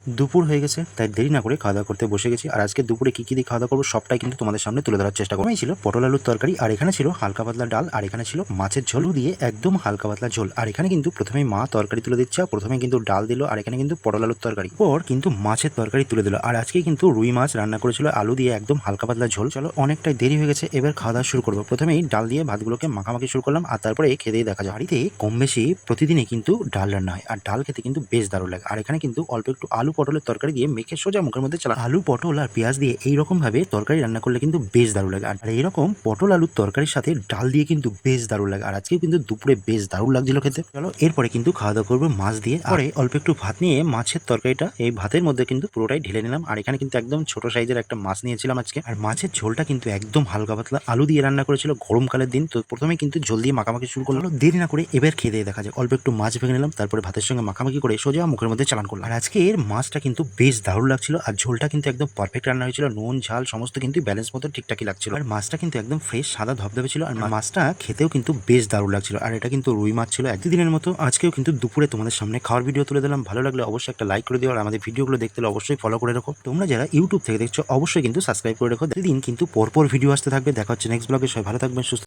দুপুর হয়ে গেছে, তাই দেরি না করে খাওয়া দাওয়া করতে বসে গেছি। আর আজকে দুপুরে কি দিয়ে খাওয়া দাওয়া করবো সবটাই কিন্তু তোমাদের সামনে তুলে ধরার চেষ্টা করবো। ছিল পটল আলুর তরকারি, আর এখানে ছিল হালকা পাতলা ডাল, আর এখানে ছিল মাছের ঝোল দিয়ে একদম হালকা পাতলা ঝোল। আর এখানে কিন্তু প্রথমেই মা তরকারি তুলে দিচ্ছে, প্রথমে কিন্তু ডাল দিল, আর এখানে কিন্তু পটল আলুর তরকারি, পর কিন্তু মাছের তরকারি তুলে দিল। আর আজকে কিন্তু রুই মাছ রান্না করেছিল আলু দিয়ে একদম হালকা পাতলা ঝোল। চলো অনেকটাই দেরি হয়ে গেছে, এবার খাওয়া দাওয়া শুরু করবো। প্রথমেই ডাল দিয়ে ভাতগুলোকে মাখামাখি শুরু করলাম, আর তারপরে খেতেই দেখা যায় বাড়িতে কম বেশি প্রতিদিনই কিন্তু ডাল রান্না হয়, আর ডাল খেতে কিন্তু বেশ দারুণ লাগে। আর এখানে কিন্তু অল্প একটু আলু পটলের তরকারি দিয়ে মেখে সোজা মুখের মধ্যে চালা। আলু পটল আর পেঁয়াজ দিয়ে এইরকম ভাবে তরকারি রান্না করলে কিন্তু বেশ দারুণ লাগে। আর এইরকম পটল আলুর তরকারির সাথে ডাল দিয়ে কিন্তু বেশ দারুণ লাগে। আর আজকেও কিন্তু দুপুরে বেশ দারুণ লাগছিল খেতে। চলো এরপরে কিন্তু খাওয়া দাওয়া করবো মাছ দিয়ে। পরে অল্প একটু ভাত নিয়ে মাছের তরকারিটা এই ভাতের মধ্যে কিন্তু পুরোটাই ঢেলে নিলাম। আর এখানে কিন্তু একদম ছোট সাইজের একটা মাছ নিয়েছিলাম আজকে। আর মাছের ঝোলটা কিন্তু একদম হালকা পাতলা আলু দিয়ে রান্না করেছিল গরমকালের দিন। তো প্রথমে কিন্তু ঝোল দিয়ে মাখামাখি শুরু করলো, দেরি না করে এবার খেয়ে দিয়ে দেখা যায়। অল্প একটু মাছ ভেঙে নিলাম, তারপরে ভাতের সঙ্গে মাখামাখি করে সোজা মুখের মধ্যে চালান করলাম। আর আজকে এর মাছটা কিন্তু বেশ দারুণ লাগছিল, আর ঝোলটা কিন্তু একদম পারফেক্ট রান্না হয়েছিল। নুন ঝাল সমস্ত কিন্তু ব্যালেন্স মতো ঠিকঠাকই লাগছিল। আর মাছটা কিন্তু একদম ফ্রেশ সাদা ধবধবে ছিল, আর মাছটা খেতেও কিন্তু বেশ দারুণ লাগছিল। আর এটা কিন্তু রুই মাছ ছিল। একদিনের মতো আজকেও কিন্তু দুপুরে তোমাদের সামনে খাওয়ার ভিডিও তুলে দিলাম। ভালো লাগলে অবশ্যই একটা লাইক করে দিও, আর আমাদের ভিডিওগুলো দেখতে হলে অবশ্যই ফলো করে রাখো। তোমরা যারা ইউটিউব থেকে দেখছো অবশ্যই কিন্তু সাবস্ক্রাইব করে রাখো। প্রতিদিন কিন্তু পরপর ভিডিও আসতে থাকবে। দেখা হচ্ছে নেক্সট ব্লগে। সবাই ভালো থাকবেন, সুস্থ